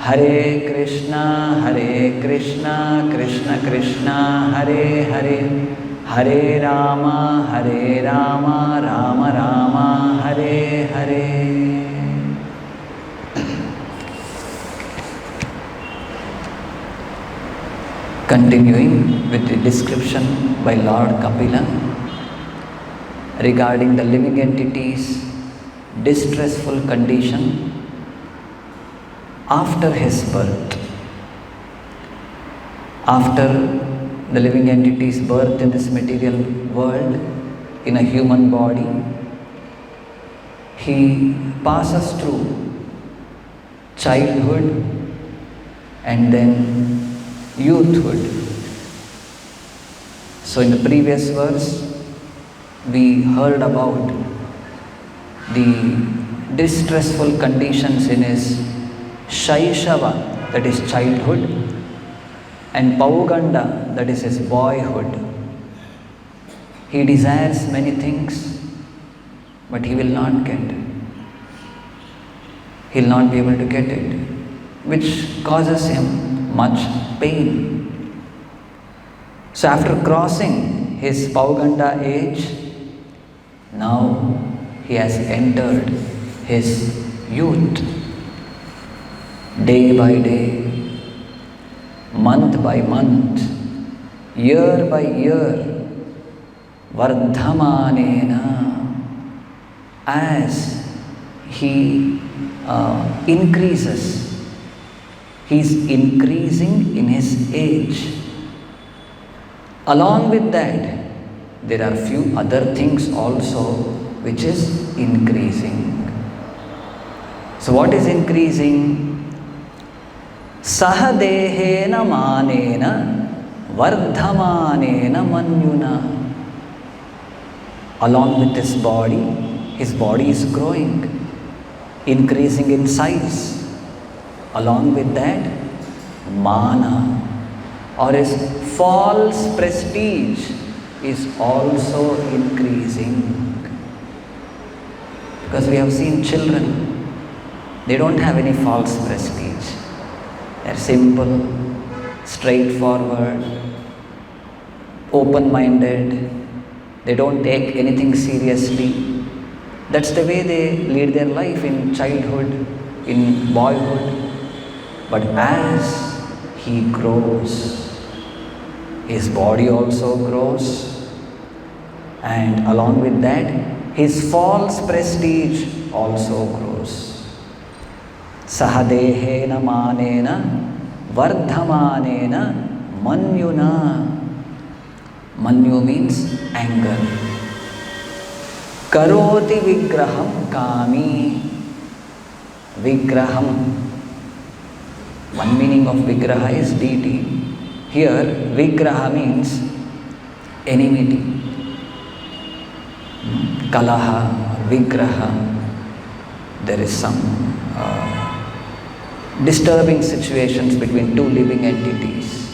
Hare Krishna, Krishna Krishna, Hare Hare, Hare Rama, Rama Rama, Hare Hare. Continuing with the description by Lord Kapila regarding the living entity's distressful condition after his birth. After the living entity's birth in this material world, in a human body, he passes through childhood and then youthhood. So in the previous verse, we heard about the distressful conditions in his Shaishava, that is childhood, and Pauganda, that is his boyhood. He desires many things, but he will not get. He will not be able to get it, which causes him much pain. So after crossing his Pauganda age, now he has entered his youth. Day by day, month by month, year by year, Vardhamanena, as he increases, he is increasing in his age. Along with that, there are few other things also which is increasing. So what is increasing? Sahadehena manena vardhamanena manyuna. Along with his body is growing, increasing in size. Along with that, mana, or his false prestige, is also increasing. Because we have seen children, they don't have any false prestige. They are simple, straightforward, open-minded. They don't take anything seriously. That's the way they lead their life in childhood, in boyhood. But as he grows, his body also grows, and along with that, his false prestige also grows. Sahadehena manena vardhamanena manyuna. Manyu means anger. Karoti vigraham kami. Vigraham. One meaning of vigraha is deity. Here, vigraha means enmity. Kalaha, vigraha. There is some disturbing situations between two living entities.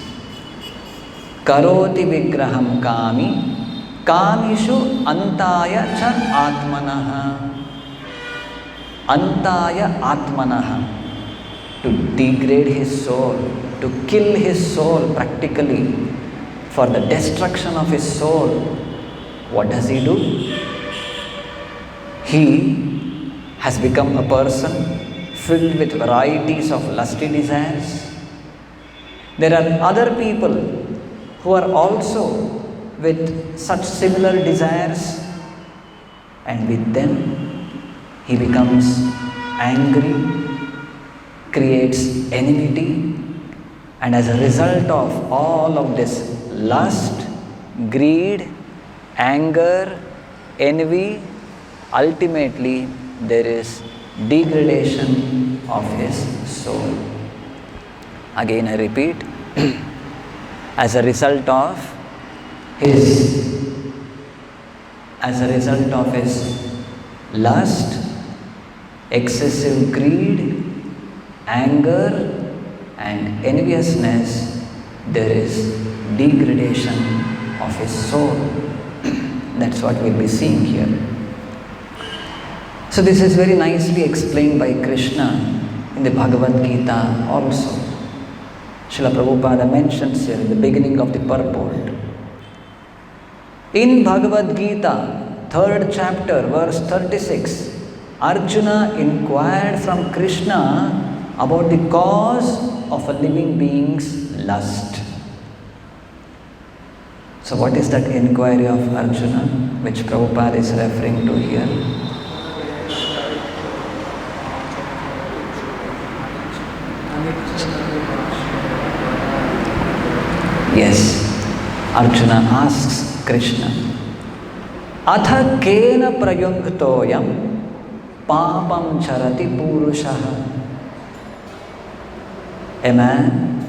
Karoti vigraham kami, kamishu antaya cha atmanaha. Antaya atmanaha. To degrade his soul, to kill his soul practically, for the destruction of his soul. What does he do? He has become a person filled with varieties of lusty desires. There are other people who are also with such similar desires, and with them he becomes angry, creates enmity, and as a result of all of this lust, greed, anger, envy, ultimately there is degradation of his soul. Again I repeat, as a result of his lust, excessive greed, anger and enviousness, there is degradation of his soul. That's what we'll be seeing here. So this is very nicely explained by Krishna in the Bhagavad Gita also. Srila Prabhupada mentions here in the beginning of the purport. In Bhagavad Gita, 3rd chapter, verse 36, Arjuna inquired from Krishna about the cause of a living being's lust. So what is that inquiry of Arjuna, which Prabhupada is referring to here? Yes, Arjuna asks Krishna, Atha kena prayunktoyam papam charati purushaha. A man,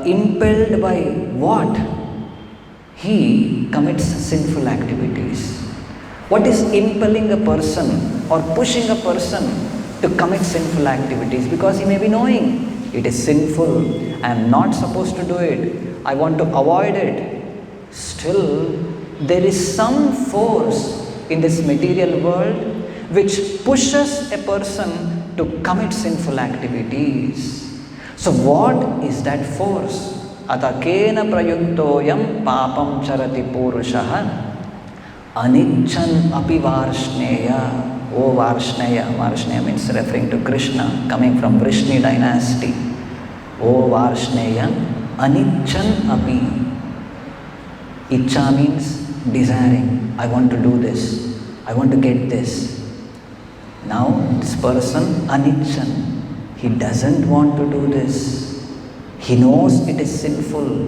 impelled by what? He commits sinful activities. What is impelling a person or pushing a person to commit sinful activities? Because he may be knowing it is sinful, I am not supposed to do it, I want to avoid it. Still, there is some force in this material world which pushes a person to commit sinful activities. So what is that force? Atakena prayuktoyam papam charati purushaha anichan api varshneya. Oh Varshneya, Varshneya means referring to Krishna, coming from Vrishni dynasty. Oh Varshneya, anichan api. Icha means desiring. I want to do this. I want to get this. Now this person, anichan, he doesn't want to do this. He knows it is sinful.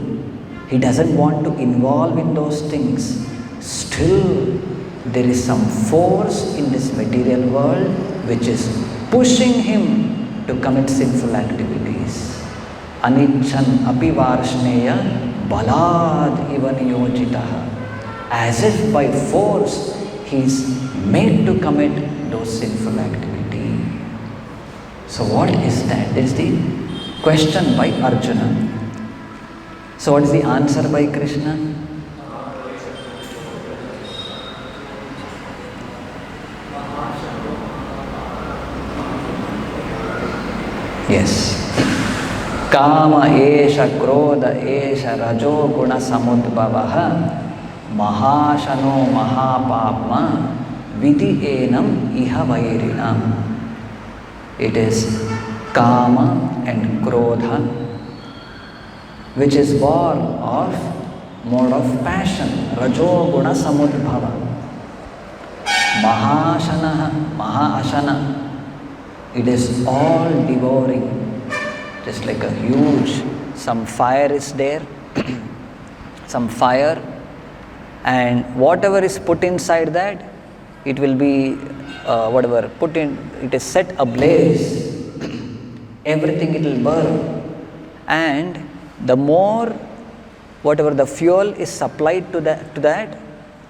He doesn't want to involve in those things. Still, there is some force in this material world which is pushing him to commit sinful activities. Anichan api varshneya balad iva niyojitaha. As if by force he is made to commit those sinful activities. So what is that? That is the question by Arjuna. So what is the answer by Krishna? Yes. Kama esha krodha esha rajo guna samudbhavaha mahashano mahapapma vidhi enam iha vairinam. It is kama and krodha which is born of mode of passion, rajo guna samudbhava. Mahashana, mahaashana, it is all devouring, just like a huge, some fire is there, some fire, and whatever is put inside that, it will be whatever put in, it is set ablaze, everything it will burn, and the more whatever the fuel is supplied to that,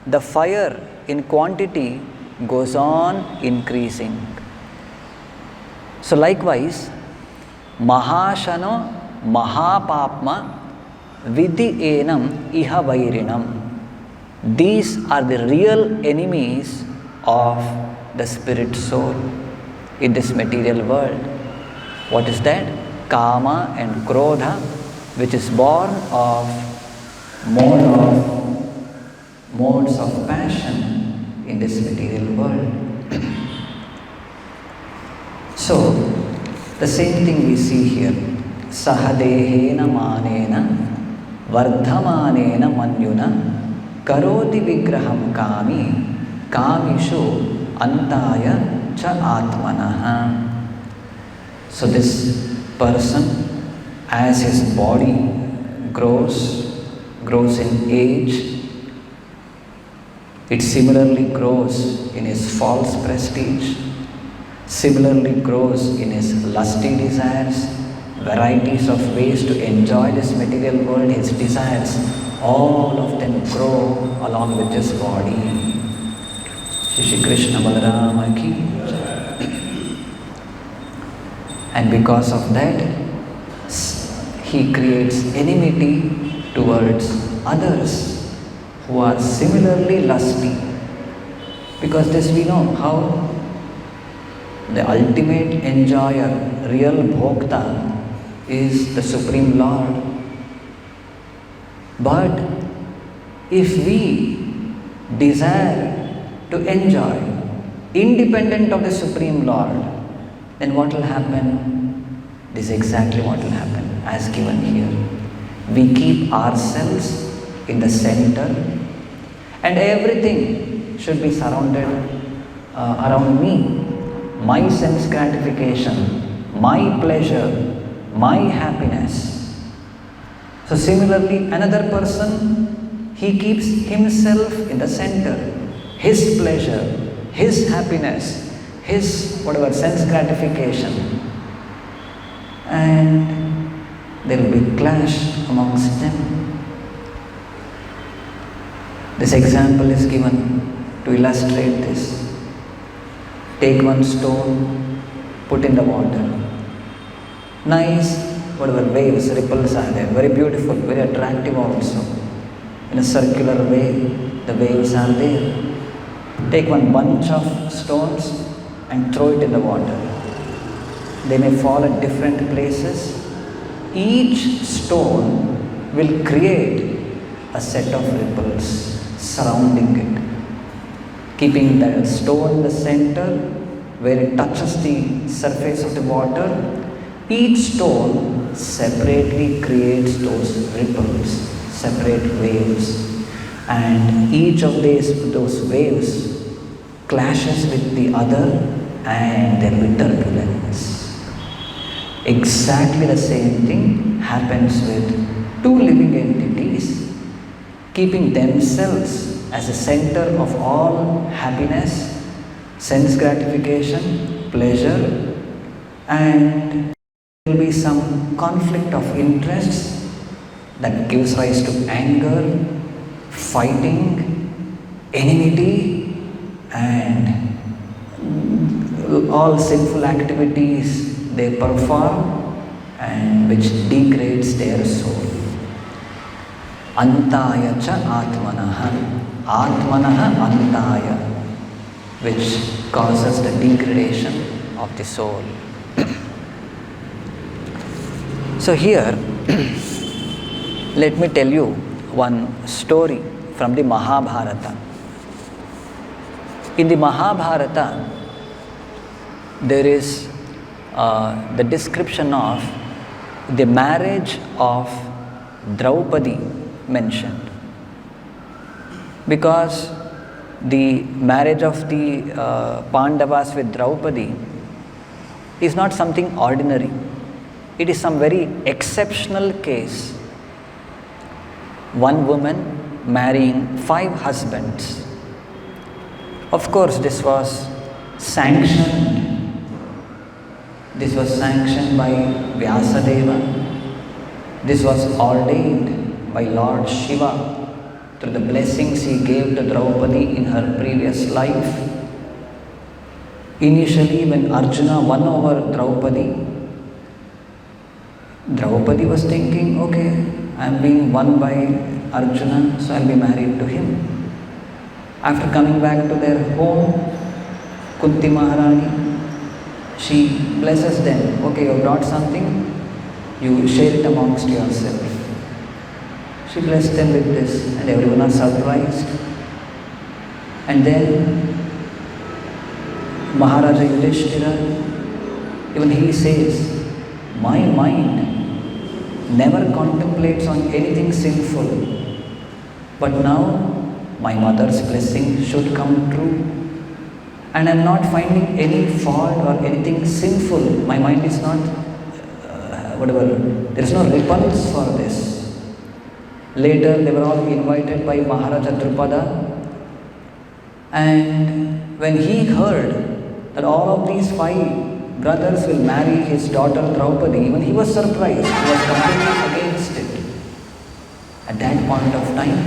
the fire in quantity goes on increasing. So likewise, mahashano mahapapma vidhi enam iha vairinam. These are the real enemies of the spirit soul in this material world. What is that? Kama and krodha, which is born of modes of passion in this material world. So, the same thing we see here. Sahadehena manena vardhamanena manyuna karoti vigraham kami kamishu antaya cha atmanaha. So this person, as his body grows in age, it similarly grows in his false prestige, similarly grows in his lusty desires, varieties of ways to enjoy this material world, his desires, all of them grow along with his body. Shri Krishna Balarama ki. And because of that, he creates enmity towards others who are similarly lusty. Because this we know how The ultimate enjoyer, real bhokta, is the Supreme Lord. But if we desire to enjoy independent of the Supreme Lord, then what will happen? This is exactly what will happen as given here. We keep ourselves in the center and everything should be surrounded around me. My sense gratification, my pleasure, my happiness. So similarly, another person, he keeps himself in the center, his pleasure, his happiness, his whatever sense gratification, and there will be clash amongst them. This example is given to illustrate this. Take one stone, put in the water. Nice, whatever waves, ripples are there, very beautiful, very attractive also. In a circular way, the waves are there. Take one bunch of stones and throw it in the water. They may fall at different places. Each stone will create a set of ripples surrounding it, keeping the stone in the center where it touches the surface of the water. Each stone separately creates those ripples, separate waves, and each of those waves clashes with the other and there will be turbulence. Exactly the same thing happens with two living entities, keeping themselves as a center of all happiness, sense gratification, pleasure, and there will be some conflict of interests that gives rise to anger, fighting, enmity, and all sinful activities they perform and which degrades their soul. Antaya cha atmanaha, atmanaha antaya, which causes the degradation of the soul. So here, let me tell you one story from the Mahabharata. In the Mahabharata, there is the description of the marriage of Draupadi mentioned. Because the marriage of the Pandavas with Draupadi is not something ordinary. It is some very exceptional case. One woman marrying 5 husbands. Of course, this was sanctioned. This was sanctioned by Vyasadeva. This was ordained by Lord Shiva through the blessings he gave to Draupadi in her previous life. Initially, when Arjuna won over Draupadi, Draupadi was thinking, okay, I am being won by Arjuna, so I will be married to him. After coming back to their home, Kunti Maharani, she blesses them. Okay, you have brought something, you share it amongst yourself. She blessed them with this, and everyone are surprised. And then Maharaja Yudhishthira, even he says, my mind never contemplates on anything sinful, but now my mother's blessing should come true. And I am not finding any fault or anything sinful. My mind is not, there is no repulse for this. Later, they were all invited by Maharaja Drupada. And when he heard that all of these 5 brothers will marry his daughter Draupadi, even he was surprised. He was completely against it. At that point of time,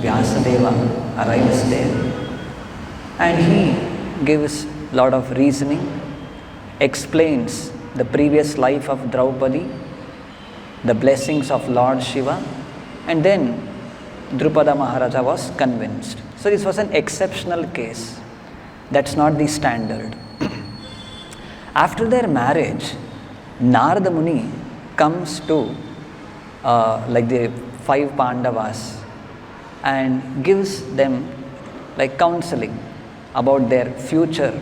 Vyasadeva arrives there. And he gives a lot of reasoning, explains the previous life of Draupadi, the blessings of Lord Shiva, and then Drupada Maharaja was convinced. So this was an exceptional case. That's not the standard. After their marriage, Narada Muni comes to like the 5 Pandavas and gives them like counseling about their future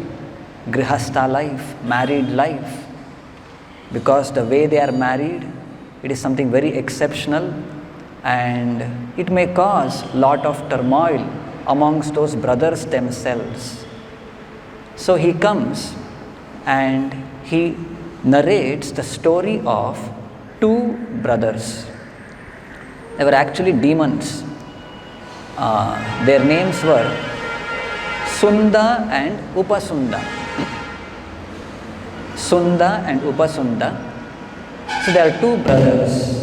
grihastha life, married life, because the way they are married, it is something very exceptional and it may cause lot of turmoil amongst those brothers themselves. So he comes and he narrates the story of 2 brothers. They were actually demons. Their names were Sunda and Upasunda. Sunda and Upasunda. So there are 2 brothers.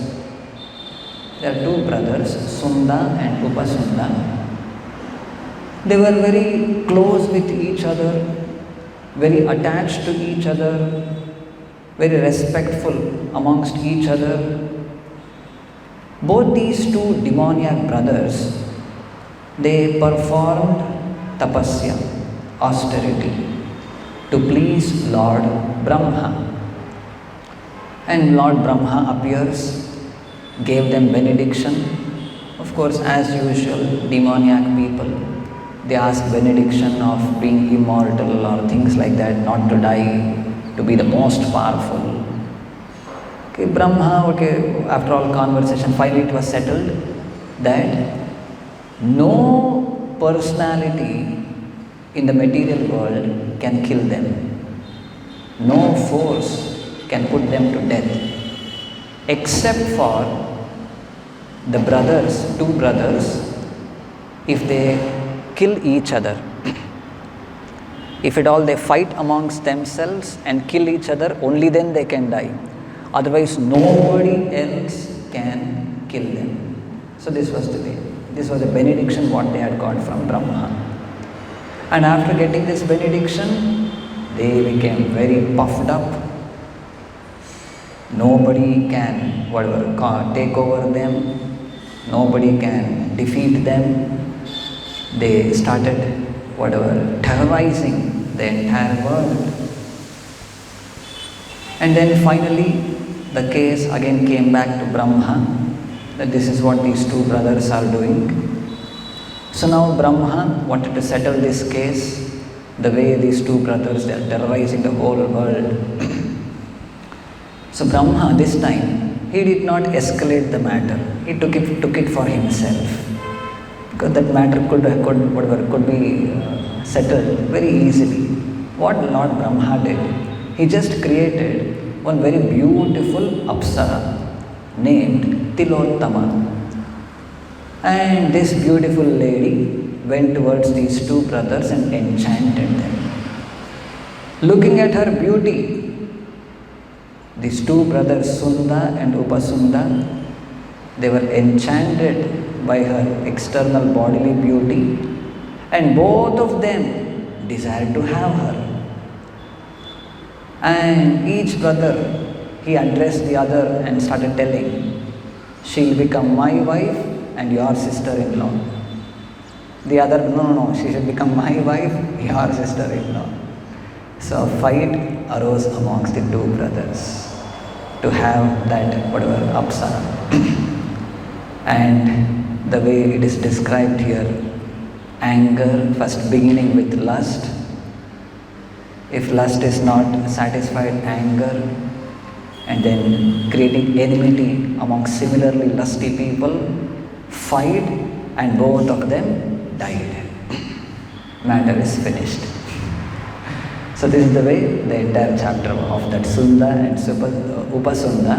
Sunda and Upasunda. They were very close with each other, very attached to each other, very respectful amongst each other. Both these 2 demoniac brothers, they performed tapasya, austerity, to please Lord Brahma. And Lord Brahma appears, gave them benediction. Of course, as usual, demoniac people, they ask benediction of being immortal or things like that, not to die, to be the most powerful. Okay, Brahma, after all conversation, finally it was settled that no personality in the material world can kill them. No force can put them to death, except for the brothers, 2 brothers, if they kill each other. If at all they fight amongst themselves and kill each other, only then they can die. Otherwise, nobody else can kill them. So this was the way. This was a benediction what they had got from Brahma. And after getting this benediction, they became very puffed up. Nobody can take over them. Nobody can defeat them. They started terrorizing the entire world. And then finally, the case again came back to Brahma, that this is what these 2 brothers are doing. So now Brahma wanted to settle this case the way these 2 brothers, they are terrorizing the whole world. So Brahma this time, he did not escalate the matter. He took it for himself. Because that matter could be settled very easily. What Lord Brahma did, he just created one very beautiful apsara named Tilottama. And this beautiful lady went towards these 2 brothers and enchanted them. Looking at her beauty, these 2 brothers, Sunda and Upasunda, they were enchanted by her external bodily beauty, and both of them desired to have her. And each brother, he addressed the other and started telling, she'll become my wife and your sister-in-law. The other, no, she should become my wife, your sister-in-law. So a fight arose amongst the 2 brothers to have that apsara. And the way it is described here, anger first beginning with lust. If lust is not satisfied, anger, and then creating enmity among similarly lusty people, fight, and both of them died. Matter is finished. So this is the way the entire chapter of that Sunda and Upasunda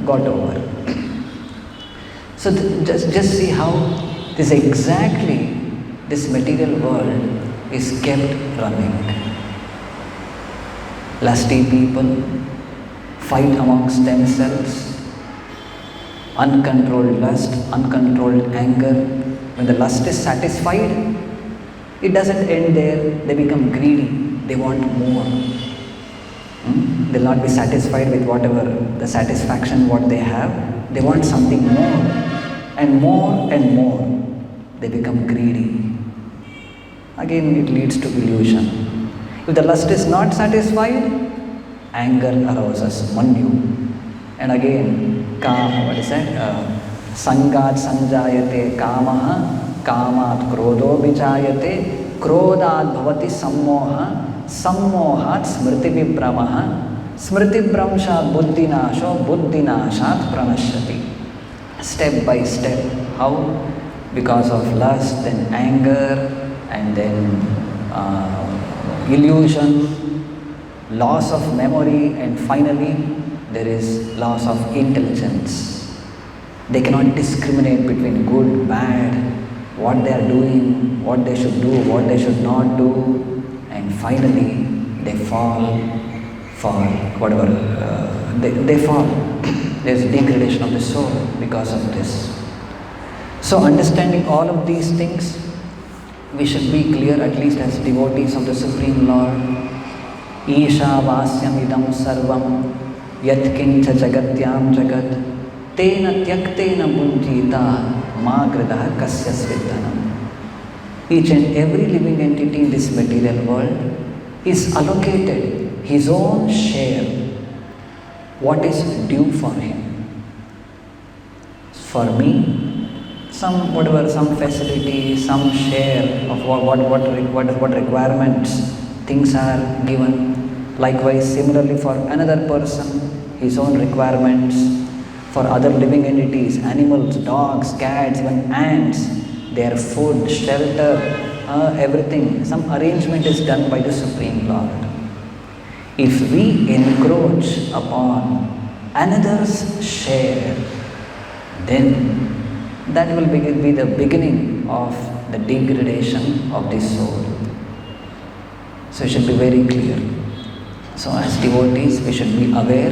got over. So just see how this material world is kept running. Lusty people fight amongst themselves, uncontrolled lust, uncontrolled anger. When the lust is satisfied, it doesn't end there, they become greedy. They want more. They'll not be satisfied with whatever the satisfaction what they have. They want something more and more and more. They become greedy. Again, it leads to illusion. If the lust is not satisfied, anger arouses, manyu. And again, what is that? Sangat sanjayate kamaha, kamat krodho vijayate, krodhat bhavati sammoha, sammohat smriti vibhramaha, smriti bhramshat buddhinasho, buddhinashat pranashyati. Step by step, how? Because of lust, then anger, and then illusion, loss of memory, and finally there is loss of intelligence. They cannot discriminate between good, bad, what they are doing, what they should do, what they should not do, and finally they fall for whatever, they fall. There is degradation of the soul because of this. So understanding all of these things, we should be clear, at least as devotees of the Supreme Lord. Isha vasyam idam sarvam yatkincha jagatyam jagat tena tyaktena bunjita magridah kasya svidhanam. Each and every living entity in this material world is allocated his own share, what is due for him. For me, some facility, some share of what requirements, things are given. Likewise, similarly for another person, his own requirements. For other living entities, animals, dogs, cats, even ants, their food, shelter, everything, some arrangement is done by the Supreme Lord. If we encroach upon another's share, then that will be the beginning of the degradation of the soul. So it should be very clear. So as devotees, we should be aware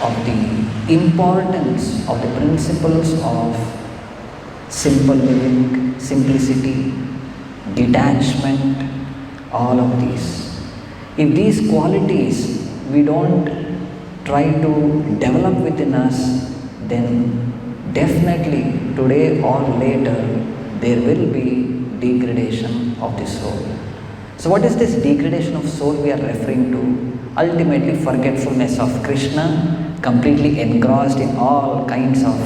of the importance of the principles of simple living, simplicity, detachment, all of these. If these qualities we don't try to develop within us, then definitely today or later there will be degradation of the soul. So what is this degradation of soul we are referring to? Ultimately forgetfulness of Krishna, completely engrossed in all kinds of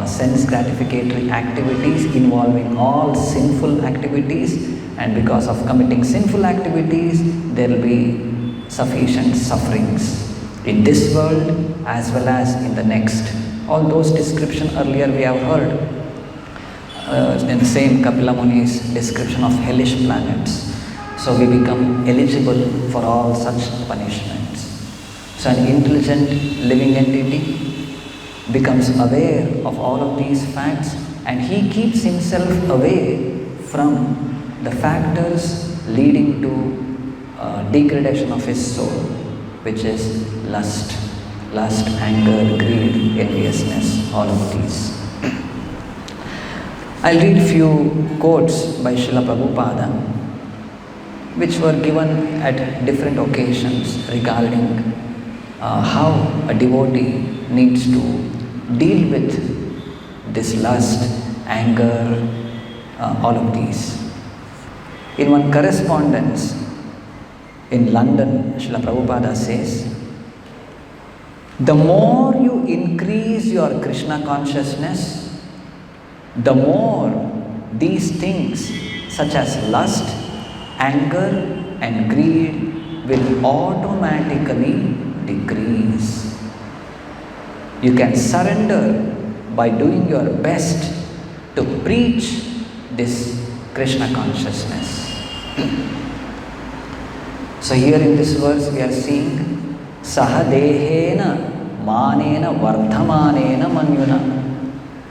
sense gratificatory activities involving all sinful activities, and because of committing sinful activities there will be sufficient sufferings in this world as well as in the next. All those descriptions earlier we have heard in the same Kapila Muni's description of hellish planets. So we become eligible for all such punishments. So an intelligent living entity becomes aware of all of these facts, and he keeps himself away from the factors leading to degradation of his soul, which is lust, anger, greed, enviousness, all of these. I'll read few quotes by Srila Prabhupada which were given at different occasions regarding how a devotee needs to deal with this lust, anger, all of these. In one correspondence in London, Srila Prabhupada says, the more you increase your Krishna consciousness, the more these things such as lust, anger and greed will automatically decrease. You can surrender by doing your best to preach this Krishna consciousness. So here in this verse we are seeing Sahadehena manena vardhamanena manyuna.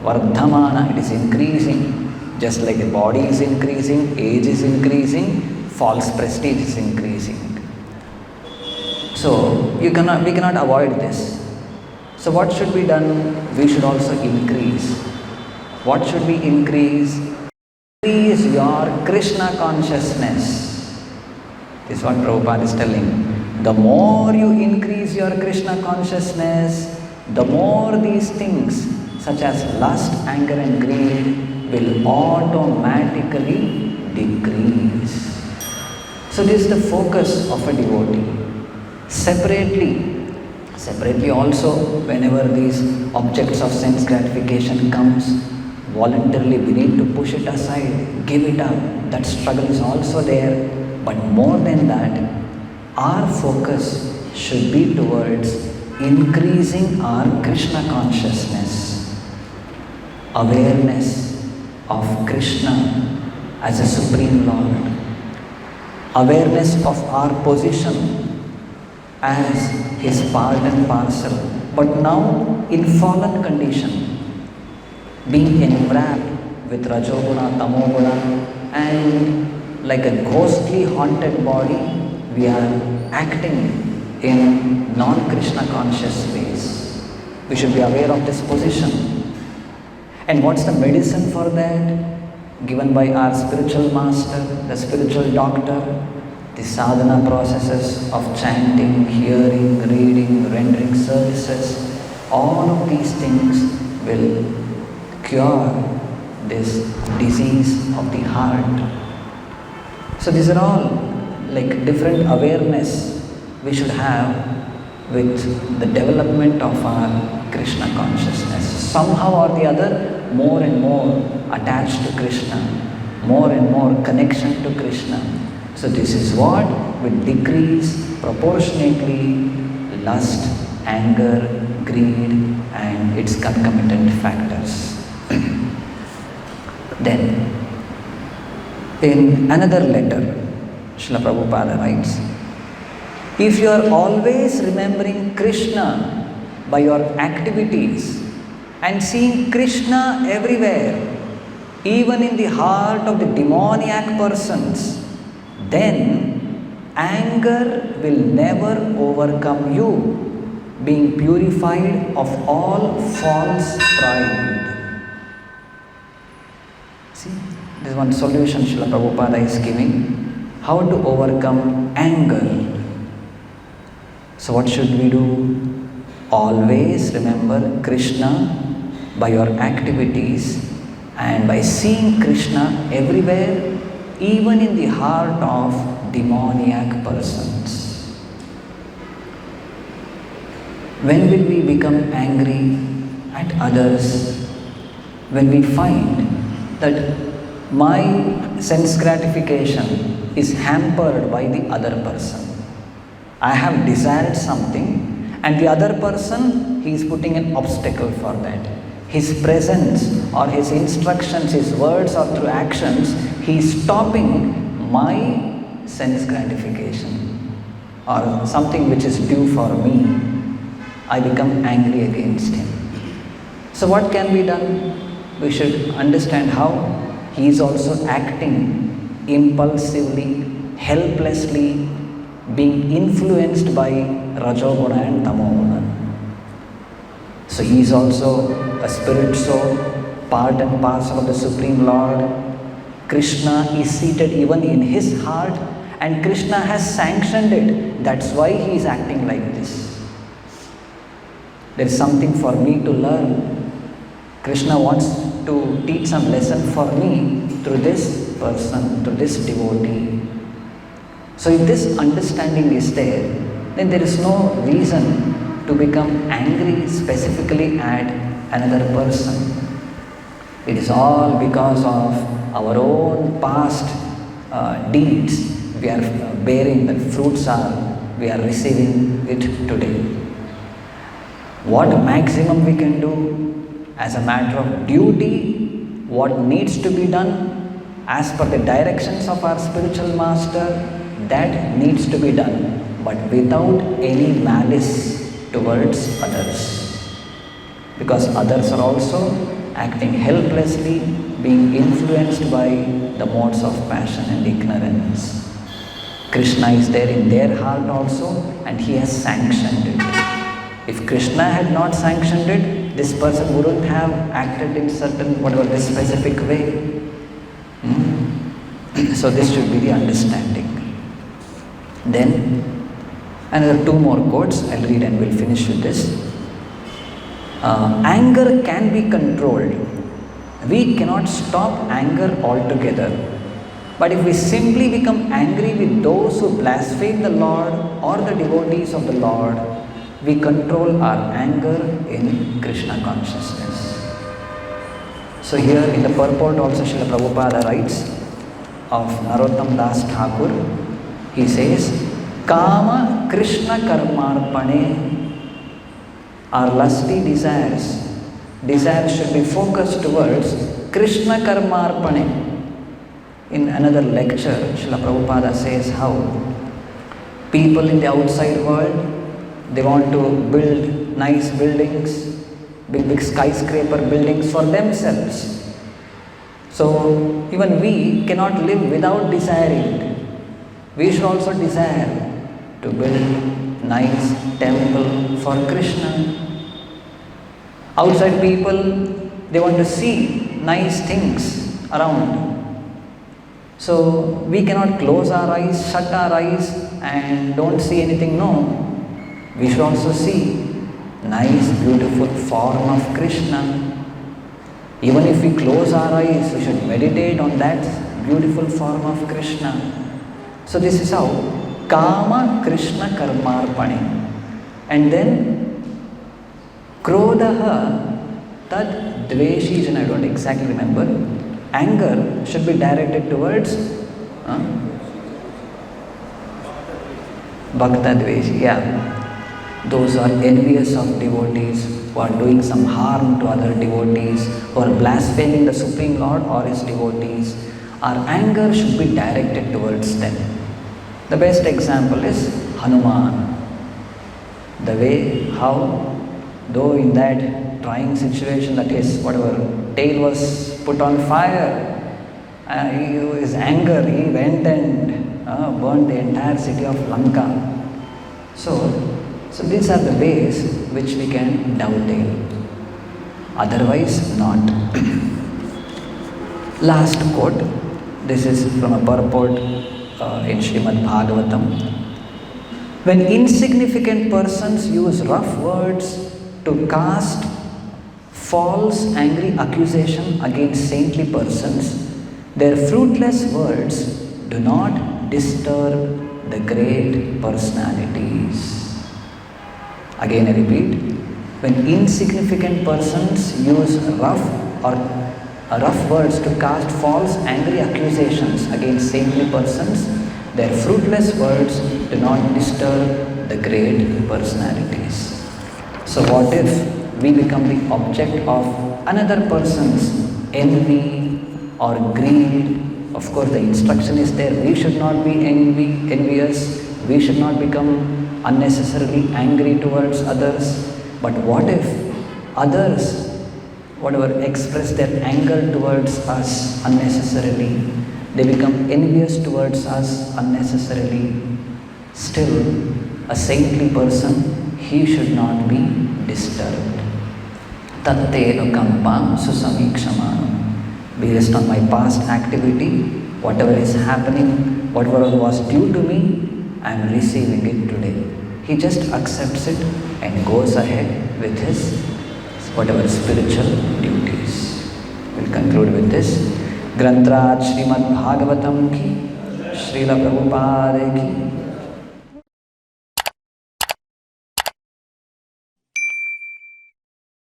Vardhamana, it is increasing. Just like the body is increasing, age is increasing, false prestige is increasing. So we cannot avoid this. So what should be done? We should also increase. What should we increase? Increase your Krishna consciousness. This is what Prabhupada is telling. The more you increase your Krishna consciousness, the more these things such as lust, anger and greed will automatically decrease. So this is the focus of a devotee. Separately also, whenever these objects of sense gratification comes, voluntarily we need to push it aside, give it up. That struggle is also there. But more than that, our focus should be towards increasing our Krishna consciousness, awareness of Krishna as a Supreme Lord, awareness of our position as His part and parcel, but now in fallen condition, being enwrapped with Rajoguna, Tamoguna, and like a ghostly haunted body, we are acting in non-Krishna conscious ways. We should be aware of this position. And what's the medicine for that? Given by our spiritual master, the spiritual doctor, the sadhana processes of chanting, hearing, reading, rendering services, all of these things will cure this disease of the heart. So these are all like different awareness we should have with the development of our Krishna consciousness. Somehow or the other, more and more attached to Krishna, more and more connection to Krishna. So this is what will decrease proportionately lust, anger, greed and its concomitant factors. Then, in another letter, Srila Prabhupada writes, if you are always remembering Krishna by your activities and seeing Krishna everywhere, even in the heart of the demoniac persons, then anger will never overcome you, being purified of all false pride. See, this is one solution Srila Prabhupada is giving, how to overcome anger. So what should we do? Always remember Krishna by your activities and by seeing Krishna everywhere, even in the heart of demoniac persons. When will we become angry at others? When we find that my sense gratification is hampered by the other person. I have desired something and the other person, he is putting an obstacle for that. His presence or his instructions, his words or through actions, he is stopping my sense gratification or something which is due for me. I become angry against him. So what can be done? We should understand how he is also acting impulsively, helplessly, being influenced by Rajoguna and Tamoguna. So he is also a spirit soul, part and parcel of the Supreme Lord. Krishna is seated even in his heart and Krishna has sanctioned it. That's why he is acting like this. There is something for me to learn. Krishna wants to teach some lesson for me through this person, through this devotee. So if this understanding is there, then there is no reason to become angry specifically at another person. It is all because of our own past deeds. We are bearing the fruits we are receiving it today. What maximum we can do as a matter of duty, what needs to be done as per the directions of our spiritual master, that needs to be done, but without any malice towards others. Because others are also acting helplessly, being influenced by the modes of passion and ignorance. Krishna is there in their heart also and he has sanctioned it. If Krishna had not sanctioned it, this person wouldn't have acted in certain, whatever, this specific way. So this should be the understanding. Then, another two more quotes I'll read and we'll finish with this. Anger can be controlled. We cannot stop anger altogether. But if we simply become angry with those who blaspheme the Lord or the devotees of the Lord, we control our anger in Krishna consciousness. So here in the purport also Srila Prabhupada writes of Narottam Das Thakur, he says, Kama Krishna Karmarpane, our lusty desires should be focused towards Krishna Karmarpane. In another lecture, Srila Prabhupada says how people in the outside world, they want to build nice buildings, big skyscraper buildings for themselves. So even we cannot live without desiring. We should also desire to build nice temple for Krishna. Outside people, they want to see nice things around. So we cannot close our eyes, shut our eyes and don't see anything. No. We should also see nice, beautiful form of Krishna. Even if we close our eyes, we should meditate on that beautiful form of Krishna. So this is how Kama Krishna Karmarpane. And then Krodaha Tad Dveshi Jana, I don't exactly remember. Anger should be directed towards Bhakta Dveshi, those who are envious of devotees, who are doing some harm to other devotees, who are blaspheming the Supreme Lord or His devotees. Our anger should be directed towards them. The best example is Hanuman. The way how, though in that trying situation that his tail was put on fire, his anger, he went and burned the entire city of Lanka. So these are the ways which we can dovetail. Otherwise not. Last quote. This is from a purport in Srimad Bhagavatam. When insignificant persons use rough words to cast false angry accusation against saintly persons, their fruitless words do not disturb the great personalities. Again I repeat, when insignificant persons use rough words to cast false angry accusations against saintly persons, their fruitless words do not disturb the great personalities. So what if we become the object of another person's envy or greed? Of course, the instruction is there. We should not be envious. We should not become unnecessarily angry towards others. But what if others, whatever, express their anger towards us unnecessarily, they become envious towards us unnecessarily? Still, a saintly person, he should not be disturbed. Tatteva kampam susamikshama. Based on my past activity, whatever is happening, whatever was due to me, I am receiving it today. He just accepts it and goes ahead with his whatever spiritual duties. We'll conclude with this. Grantraj Srimad Bhagavatam ki, Srila Prabhupada ki.